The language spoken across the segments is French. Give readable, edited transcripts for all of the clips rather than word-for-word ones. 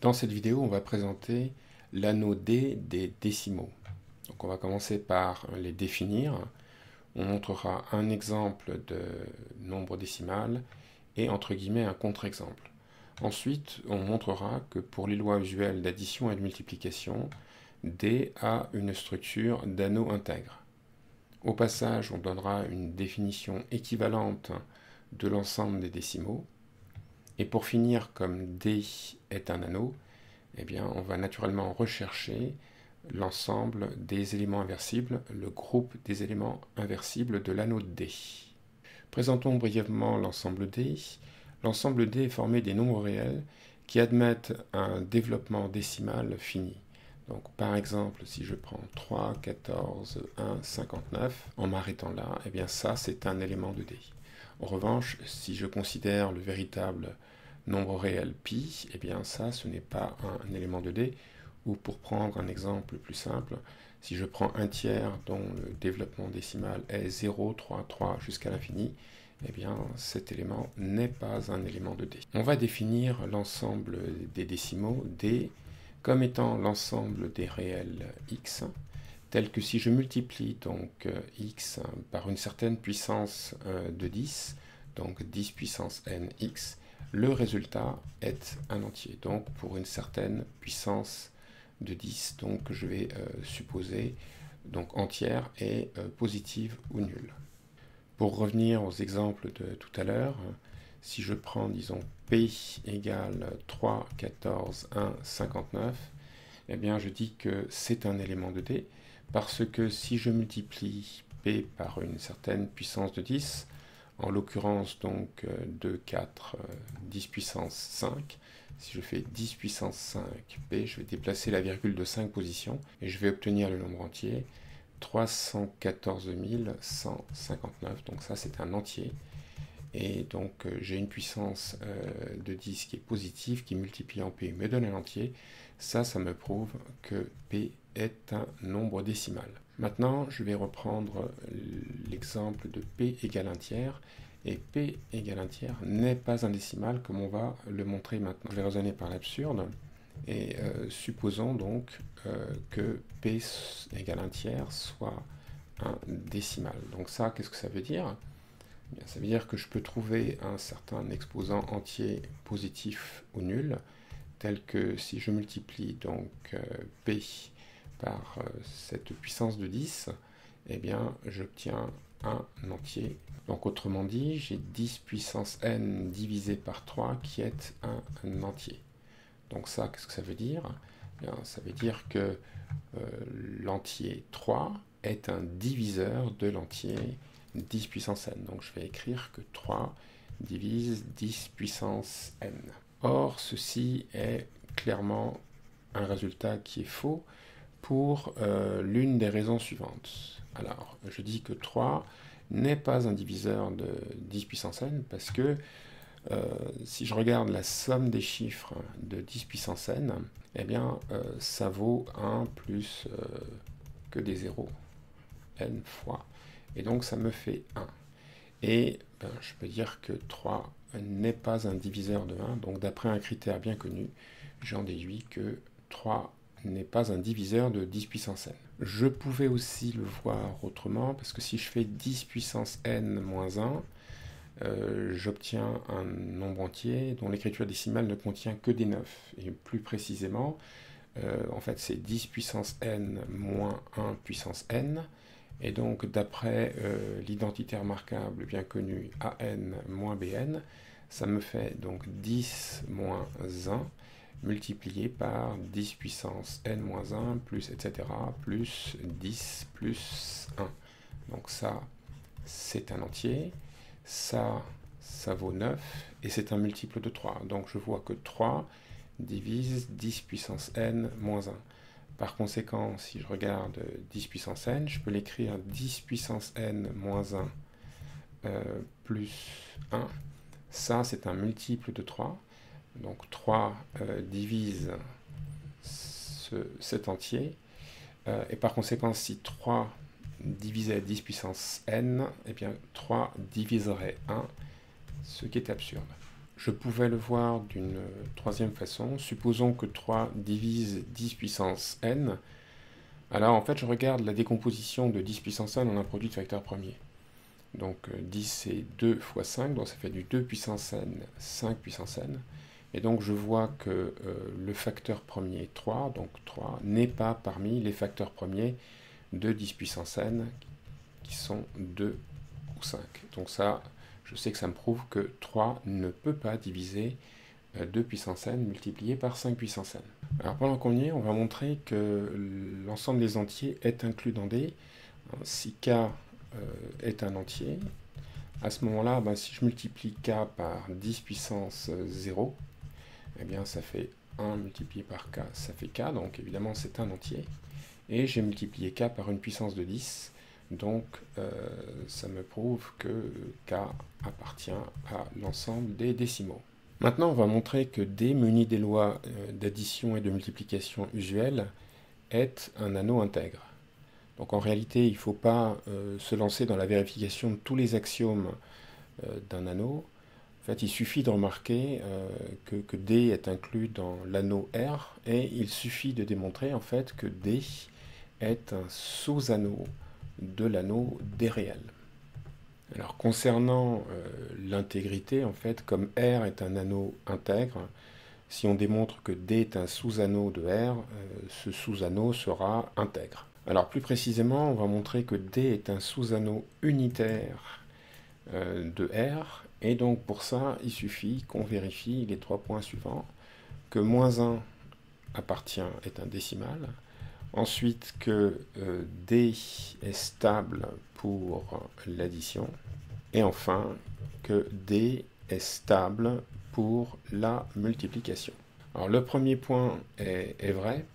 Dans cette vidéo, on va présenter l'anneau D des décimaux. Donc on va commencer par les définir. On montrera un exemple de nombre décimal et entre guillemets un contre-exemple. Ensuite, on montrera que pour les lois usuelles d'addition et de multiplication, D a une structure d'anneau intègre. Au passage, on donnera une définition équivalente de l'ensemble des décimaux. Et pour finir, comme D est un anneau, eh bien, on va naturellement rechercher l'ensemble des éléments inversibles, le groupe des éléments inversibles de l'anneau D. Présentons brièvement l'ensemble D. L'ensemble D est formé des nombres réels qui admettent un développement décimal fini. Donc, par exemple, si je prends 3, 14, 1, 59, en m'arrêtant là, eh bien ça, c'est un élément de D. En revanche, si je considère le véritable nombre réel pi, eh bien ça, ce n'est pas un élément de D. Ou pour prendre un exemple plus simple, si je prends un tiers dont le développement décimal est 0, 3, 3 jusqu'à l'infini, eh bien cet élément n'est pas un élément de D. On va définir l'ensemble des décimaux D comme étant l'ensemble des réels x, tel que si je multiplie donc x par une certaine puissance de 10, donc 10 puissance n x, le résultat est un entier, donc pour une certaine puissance de 10, donc je vais supposer donc entière et positive ou nulle. Pour revenir aux exemples de tout à l'heure, si je prends, disons, P égale 3, 14, 1, 59, eh bien je dis que c'est un élément de D, parce que si je multiplie P par une certaine puissance de 10, en l'occurrence donc 2, 4, 10 puissance 5, si je fais 10 puissance 5 P, je vais déplacer la virgule de 5 positions, et je vais obtenir le nombre entier, 314 159, donc ça c'est un entier, et donc j'ai une puissance de 10 qui est positive, qui multiplie en P me donne un entier. Ça me prouve que P est un nombre décimal. Maintenant, je vais reprendre l'exemple de P égale 1 tiers, et P égale 1 tiers n'est pas un décimal comme on va le montrer maintenant. Je vais raisonner par l'absurde, et supposons donc que P égale 1 tiers soit un décimal. Donc ça, qu'est-ce que ça veut dire ? Bien, ça veut dire que je peux trouver un certain exposant entier positif ou nul, tel que si je multiplie donc P par cette puissance de 10, eh bien j'obtiens un entier. Donc autrement dit, j'ai 10 puissance n divisé par 3 qui est un entier. Donc ça, qu'est-ce que ça veut dire ? Bien, ça veut dire que l'entier 3 est un diviseur de l'entier 10 puissance n. Donc je vais écrire que 3 divise 10 puissance n. Or, ceci est clairement un résultat qui est faux pour l'une des raisons suivantes. Alors, je dis que 3 n'est pas un diviseur de 10 puissance n parce que si je regarde la somme des chiffres de 10 puissance n, eh bien, ça vaut 1 plus que des zéros, n fois. Et donc, ça me fait 1. Et je peux dire que 3 n'est pas un diviseur de 1. Donc, d'après un critère bien connu, j'en déduis que 3 n'est pas un diviseur de 10 puissance n. Je pouvais aussi le voir autrement, parce que si je fais 10 puissance n moins 1, j'obtiens un nombre entier dont l'écriture décimale ne contient que des 9. Et plus précisément, en fait, c'est 10 puissance n moins 1 puissance n. Et donc, d'après l'identité remarquable bien connue AN moins BN, ça me fait donc 10 moins 1 multiplié par 10 puissance n moins 1 plus etc. plus 10 plus 1. Donc ça, c'est un entier. Ça vaut 9 et c'est un multiple de 3. Donc je vois que 3 divise 10 puissance n moins 1. Par conséquent, si je regarde 10 puissance n, je peux l'écrire 10 puissance n moins 1 plus 1. Ça, c'est un multiple de 3. Donc 3 divise cet entier. Et par conséquent, si 3 divisé 10 puissance n, eh bien 3 diviserait 1, ce qui est absurde. Je pouvais le voir d'une troisième façon. Supposons que 3 divise 10 puissance n. Alors en fait, je regarde la décomposition de 10 puissance n en un produit de facteurs premiers. Donc 10 c'est 2 fois 5, donc ça fait du 2 puissance n, 5 puissance n. Et donc je vois que le facteur premier 3, donc 3, n'est pas parmi les facteurs premiers de 10 puissance n, qui sont 2 ou 5. Donc ça, je sais que ça me prouve que 3 ne peut pas diviser 2 puissance n multiplié par 5 puissance n. Alors pendant qu'on y est, on va montrer que l'ensemble des entiers est inclus dans D. Si k est un entier, à ce moment-là, si je multiplie k par 10 puissance 0, eh bien ça fait 1 multiplié par k, ça fait k, donc évidemment c'est un entier. Et j'ai multiplié k par une puissance de 10, donc ça me prouve que k appartient à l'ensemble des décimaux. Maintenant, on va montrer que D, muni des lois d'addition et de multiplication usuelles, est un anneau intègre. Donc en réalité, il ne faut pas se lancer dans la vérification de tous les axiomes d'un anneau. En fait, il suffit de remarquer que D est inclus dans l'anneau R, et il suffit de démontrer en fait que D est un sous-anneau de l'anneau D réel. Alors concernant l'intégrité, en fait, comme R est un anneau intègre, si on démontre que D est un sous-anneau de R, ce sous-anneau sera intègre. Alors plus précisément, on va montrer que D est un sous-anneau unitaire de R, et donc pour ça, il suffit qu'on vérifie les 3 points suivants, que moins 1 est un décimal, ensuite que D est stable pour l'addition, et enfin que D est stable pour la multiplication. Alors le premier point est vrai,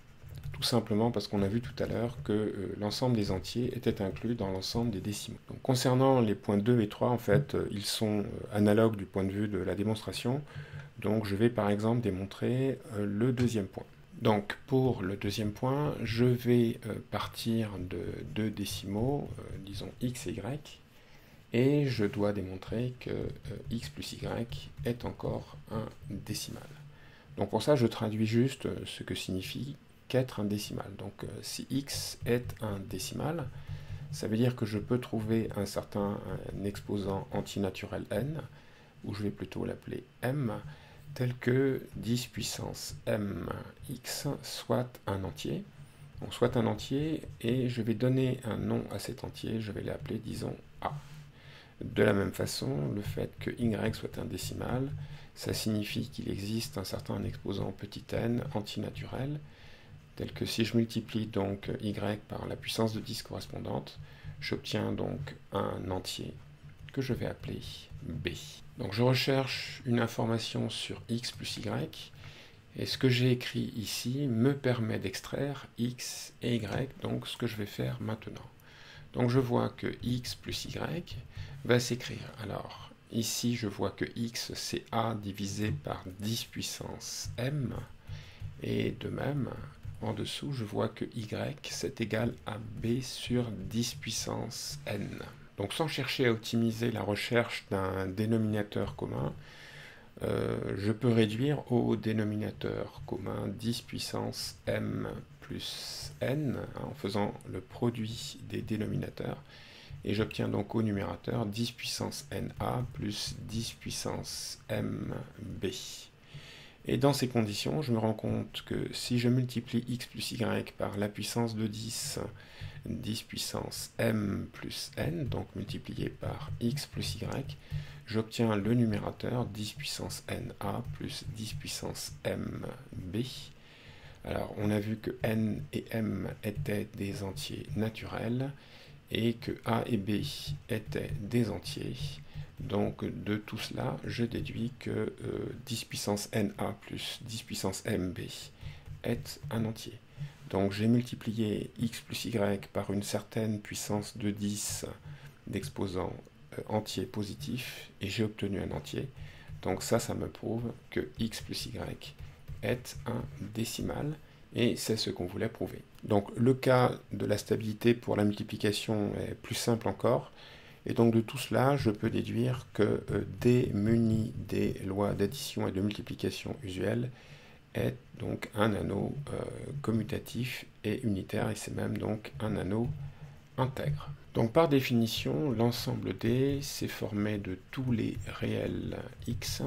tout simplement parce qu'on a vu tout à l'heure que l'ensemble des entiers était inclus dans l'ensemble des décimaux. Donc, concernant les points 2 et 3, en fait, ils sont analogues du point de vue de la démonstration. Donc je vais par exemple démontrer le deuxième point. Donc pour le deuxième point, je vais partir de deux décimaux, disons x et y, et je dois démontrer que x plus y est encore un décimal. Donc pour ça, je traduis juste ce que signifie qu'être un décimal. Donc si x est un décimal, ça veut dire que je peux trouver un exposant antinaturel n, ou je vais plutôt l'appeler m, tel que 10 puissance mx soit un entier. Donc soit un entier, et je vais donner un nom à cet entier, je vais l'appeler, disons, a. De la même façon, le fait que y soit un décimal, ça signifie qu'il existe un certain exposant petit n antinaturel, tel que si je multiplie donc y par la puissance de 10 correspondante, j'obtiens donc un entier que je vais appeler b. Donc je recherche une information sur x plus y, et ce que j'ai écrit ici me permet d'extraire x et y, donc ce que je vais faire maintenant. Donc je vois que x plus y va s'écrire. Alors ici je vois que x c'est a divisé par 10 puissance m, et de même en dessous je vois que y c'est égal à b sur 10 puissance n. Donc sans chercher à optimiser la recherche d'un dénominateur commun, je peux réduire au dénominateur commun 10 puissance m plus n, en faisant le produit des dénominateurs, et j'obtiens donc au numérateur 10 puissance na plus 10 puissance mb. Et dans ces conditions, je me rends compte que si je multiplie x plus y par la puissance de 10, 10 puissance m plus n, donc multiplié par x plus y, j'obtiens le numérateur 10 puissance na plus 10 puissance mb. Alors, on a vu que n et m étaient des entiers naturels, et que a et b étaient des entiers. Donc de tout cela, je déduis que 10 puissance na plus 10 puissance mb est un entier. Donc j'ai multiplié x plus y par une certaine puissance de 10 d'exposants entiers positifs, et j'ai obtenu un entier. Donc ça me prouve que x plus y est un décimal, et c'est ce qu'on voulait prouver. Donc le cas de la stabilité pour la multiplication est plus simple encore, Et donc de tout cela, je peux déduire que D muni des lois d'addition et de multiplication usuelles est donc un anneau commutatif et unitaire, et c'est même donc un anneau intègre. Donc par définition, l'ensemble D, c'est formé de tous les réels x,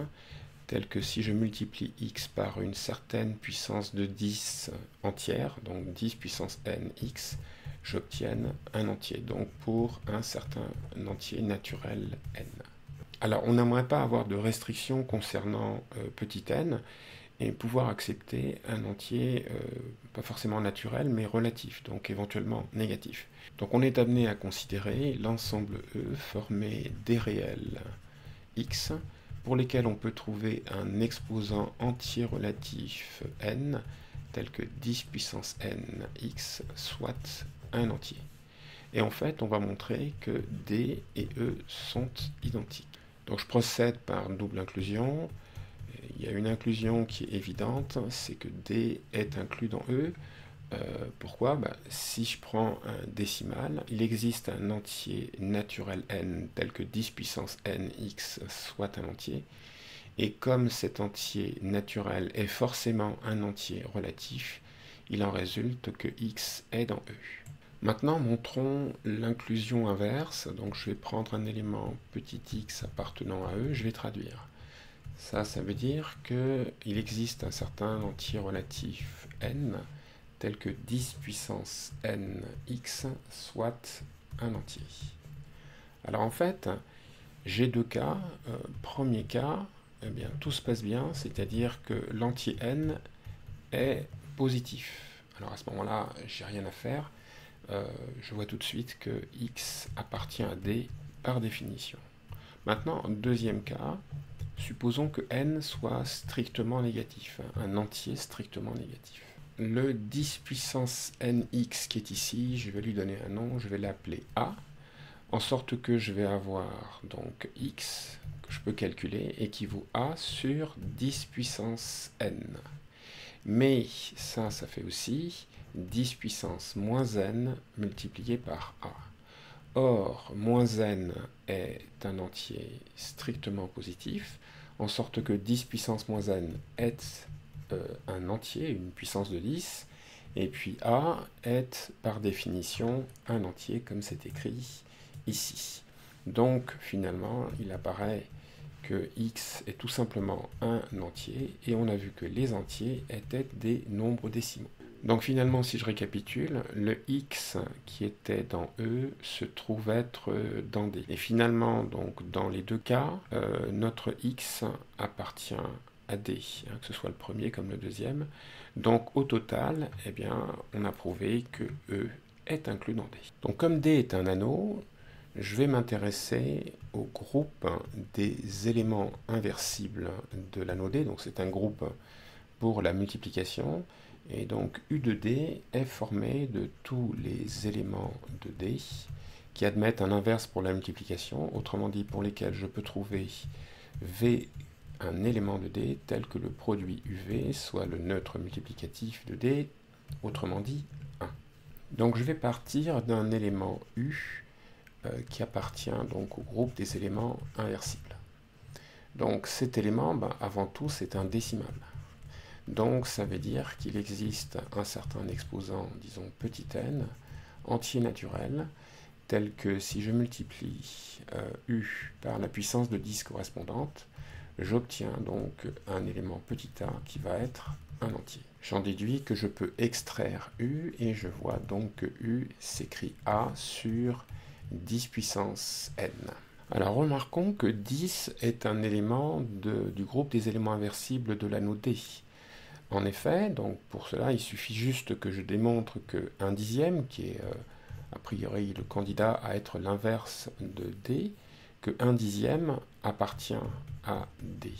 tels que si je multiplie x par une certaine puissance de 10 entière, donc 10 puissance n x, j'obtienne un entier, donc pour un certain entier naturel n. Alors on n'aimerait pas avoir de restrictions concernant petit n, et pouvoir accepter un entier, pas forcément naturel, mais relatif, donc éventuellement négatif. Donc on est amené à considérer l'ensemble E formé des réels x, pour lesquels on peut trouver un exposant entier relatif n, tel que 10 puissance n x, soit un entier. Et en fait, on va montrer que D et E sont identiques. Donc je procède par double inclusion. Il y a une inclusion qui est évidente, c'est que D est inclus dans E. Pourquoi? Si je prends un décimal, il existe un entier naturel n tel que 10 puissance n x soit un entier. Et comme cet entier naturel est forcément un entier relatif, il en résulte que x est dans E. Maintenant, montrons l'inclusion inverse. Donc je vais prendre un élément petit x appartenant à E, je vais traduire. Ça veut dire qu'il existe un certain entier relatif n, tel que 10 puissance n x soit un entier. Alors en fait, j'ai deux cas. Premier cas, eh bien, tout se passe bien, c'est-à-dire que l'entier n est positif. Alors à ce moment-là, j'ai rien à faire. Je vois tout de suite que x appartient à D par définition. Maintenant, deuxième cas, supposons que n soit strictement négatif, un entier strictement négatif. Le 10 puissance nx qui est ici, je vais lui donner un nom, je vais l'appeler a, en sorte que je vais avoir donc x, que je peux calculer, équivaut à sur 10 puissance n. Mais ça fait aussi 10 puissance moins n multiplié par a. Or, moins n est un entier strictement positif, en sorte que 10 puissance moins n est un entier, une puissance de 10, et puis a est par définition un entier, comme c'est écrit ici. Donc, finalement, il apparaît que x est tout simplement un entier, et on a vu que les entiers étaient des nombres décimaux. Donc finalement, si je récapitule, le x qui était dans E se trouve être dans D. Et finalement, donc, dans les deux cas, notre x appartient à D, que ce soit le premier comme le deuxième. Donc au total, eh bien, on a prouvé que E est inclus dans D. Donc comme D est un anneau, je vais m'intéresser au groupe des éléments inversibles de l'anneau D. Donc c'est un groupe pour la multiplication. Et donc U de D est formé de tous les éléments de D qui admettent un inverse pour la multiplication, autrement dit pour lesquels je peux trouver V, un élément de D, tel que le produit UV, soit le neutre multiplicatif de D, autrement dit 1. Donc je vais partir d'un élément U qui appartient donc au groupe des éléments inversibles. Donc cet élément, avant tout, c'est un décimal. Donc ça veut dire qu'il existe un certain exposant, disons petit n, entier naturel, tel que si je multiplie U par la puissance de 10 correspondante, j'obtiens donc un élément petit a qui va être un entier. J'en déduis que je peux extraire U, et je vois donc que U s'écrit A sur 10 puissance n. Alors remarquons que 10 est un élément du groupe des éléments inversibles de l'anneau D. En effet, donc pour cela, il suffit juste que je démontre que 1 dixième, qui est a priori le candidat à être l'inverse de D, que 1 dixième appartient à D.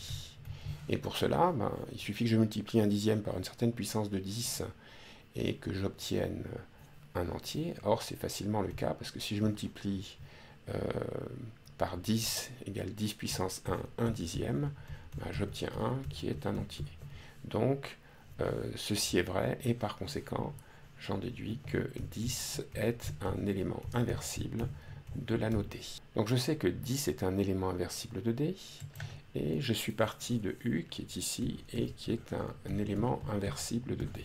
Et pour cela, il suffit que je multiplie 1 dixième par une certaine puissance de 10 et que j'obtienne un entier. Or, c'est facilement le cas, parce que si je multiplie par 10 égale 10 puissance 1, 1 dixième, j'obtiens 1 qui est un entier. Donc, ceci est vrai, et par conséquent, j'en déduis que 10 est un élément inversible de l'anneau D. Donc je sais que 10 est un élément inversible de D, et je suis parti de U qui est ici, et qui est un élément inversible de D.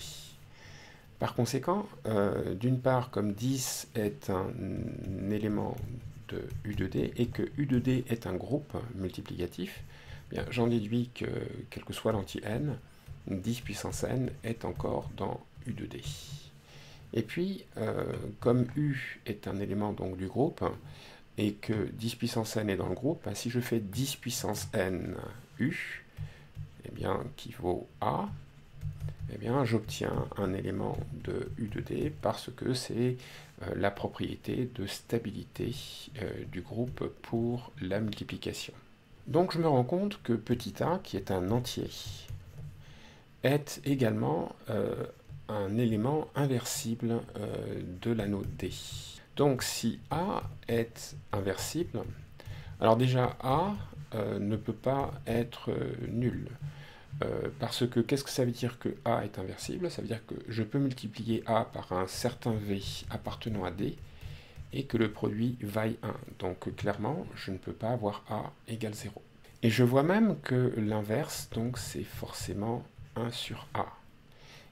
Par conséquent, d'une part, comme 10 est un élément de U de D, et que U de D est un groupe multiplicatif, j'en déduis que, quel que soit l'entier n, 10 puissance n est encore dans U de D. Et puis, comme U est un élément donc du groupe, et que 10 puissance n est dans le groupe, si je fais 10 puissance n U, eh bien, qui vaut A, eh bien, j'obtiens un élément de U de D parce que c'est la propriété de stabilité du groupe pour la multiplication. Donc je me rends compte que petit a, qui est un entier, est également un élément inversible de l'anneau D. Donc si a est inversible, alors déjà a ne peut pas être nul. Parce que qu'est-ce que ça veut dire que A est inversible? Ça veut dire que je peux multiplier A par un certain V appartenant à D et que le produit vaille 1. Donc clairement, je ne peux pas avoir A égale 0. Et je vois même que l'inverse, donc c'est forcément 1 sur A.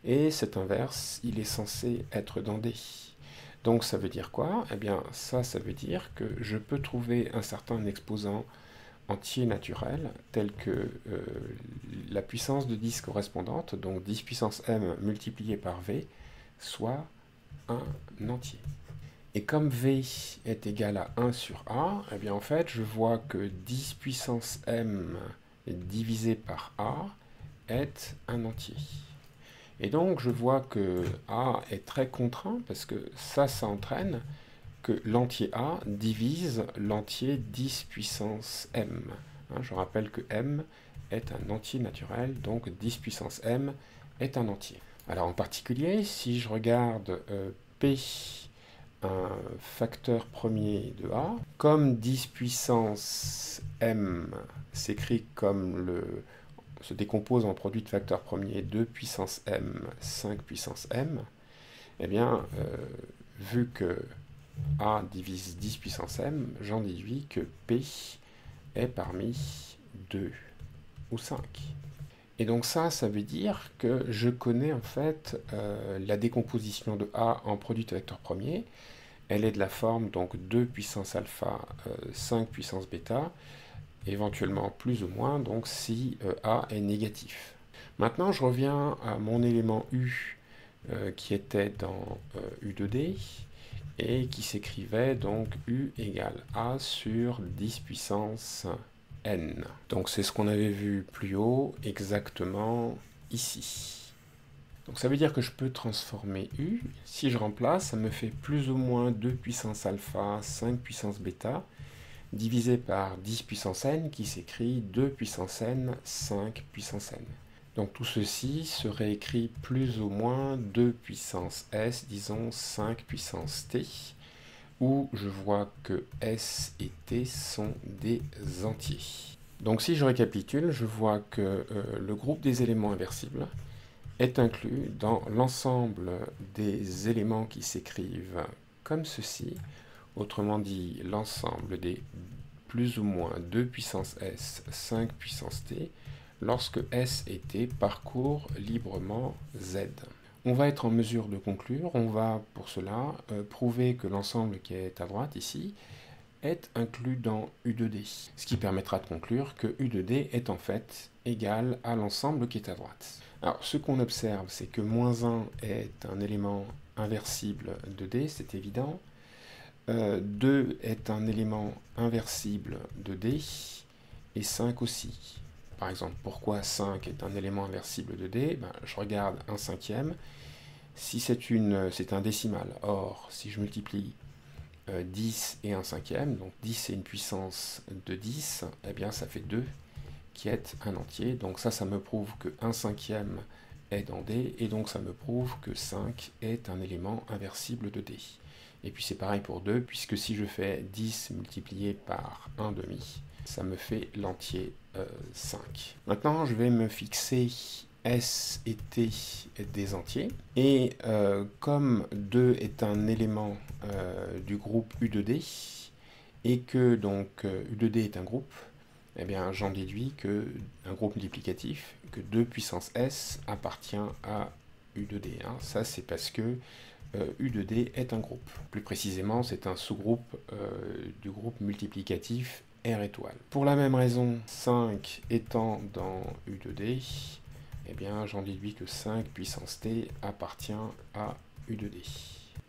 Et cet inverse, il est censé être dans D. Donc ça veut dire quoi? Eh bien ça veut dire que je peux trouver un certain exposant entier naturel, tel que la puissance de 10 correspondante, donc 10 puissance m multiplié par v, soit un entier. Et comme v est égal à 1 sur a, eh bien en fait, je vois que 10 puissance m divisé par a est un entier. Et donc, je vois que a est très contraint, parce que ça entraîne que l'entier A divise l'entier 10 puissance m. Je rappelle que m est un entier naturel, donc 10 puissance m est un entier. Alors en particulier, si je regarde P, un facteur premier de A, comme 10 puissance m s'écrit comme se décompose en produit de facteurs premiers 2 puissance m, 5 puissance m, eh bien, vu que A divise 10 puissance m, j'en déduis que P est parmi 2 ou 5. Et donc ça veut dire que je connais en fait la décomposition de A en produit de vecteurs premiers. Elle est de la forme donc 2 puissance alpha, 5 puissance bêta, éventuellement plus ou moins, donc si A est négatif. Maintenant, je reviens à mon élément U qui était dans U de D, et qui s'écrivait donc U égale A sur 10 puissance n. Donc c'est ce qu'on avait vu plus haut, exactement ici. Donc ça veut dire que je peux transformer U. Si je remplace, ça me fait plus ou moins 2 puissance alpha, 5 puissance bêta, divisé par 10 puissance n, qui s'écrit 2 puissance n, 5 puissance n. Donc tout ceci serait écrit plus ou moins 2 puissance s, disons 5 puissance t, où je vois que s et t sont des entiers. Donc si je récapitule, je vois que le groupe des éléments inversibles est inclus dans l'ensemble des éléments qui s'écrivent comme ceci, autrement dit l'ensemble des plus ou moins 2 puissance s, 5 puissance t, lorsque S et T parcourent librement Z. On va être en mesure de conclure, on va pour cela prouver que l'ensemble qui est à droite ici est inclus dans U de D, ce qui permettra de conclure que U de D est en fait égal à l'ensemble qui est à droite. Alors ce qu'on observe, c'est que moins 1 est un élément inversible de D, c'est évident. 2 est un élément inversible de D, et 5 aussi. Par exemple, pourquoi 5 est un élément inversible de D? Je regarde un cinquième. Si c'est un décimal, or si je multiplie 10 et un cinquième, donc 10 c'est une puissance de 10, eh bien ça fait 2 qui est un entier. Donc ça me prouve que 1 cinquième est dans D, et donc ça me prouve que 5 est un élément inversible de D. Et puis c'est pareil pour 2, puisque si je fais 10 multiplié par 1 demi, ça me fait l'entier 5. Maintenant, je vais me fixer S et T des entiers. Et comme 2 est un élément du groupe U de D, et que donc U de D est un groupe, eh bien j'en déduis que un groupe multiplicatif, que 2 puissance S appartient à U de D. Hein. Ça c'est parce que U de D est un groupe. Plus précisément, c'est un sous-groupe du groupe multiplicatif R étoile. Pour la même raison, 5 étant dans U de D, eh bien j'en déduis que 5 puissance T appartient à U de D.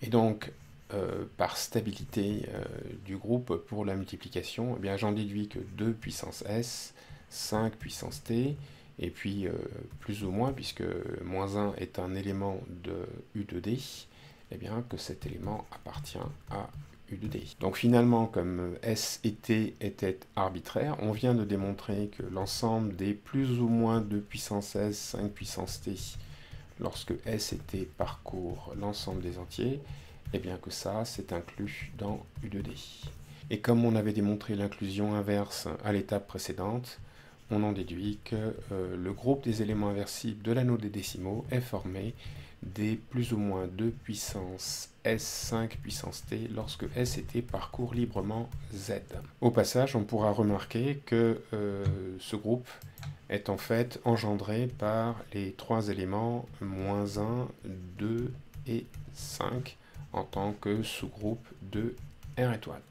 Et donc, par stabilité du groupe pour la multiplication, eh bien j'en déduis que 2 puissance S, 5 puissance T, et puis plus ou moins, puisque moins 1 est un élément de U de D, eh bien que cet élément appartient à U de D. Donc finalement, comme S et T étaient arbitraires, on vient de démontrer que l'ensemble des plus ou moins 2 puissance S, 5 puissance T, lorsque S et T parcourent l'ensemble des entiers, eh bien que ça, c'est inclus dans U de D. Et comme on avait démontré l'inclusion inverse à l'étape précédente, on en déduit que le groupe des éléments inversibles de l'anneau des décimaux est formé des plus ou moins 2 puissance S, 5 puissance T lorsque S et T parcourent librement Z. Au passage, on pourra remarquer que ce groupe est en fait engendré par les trois éléments moins 1, 2 et 5 en tant que sous-groupe de R étoile.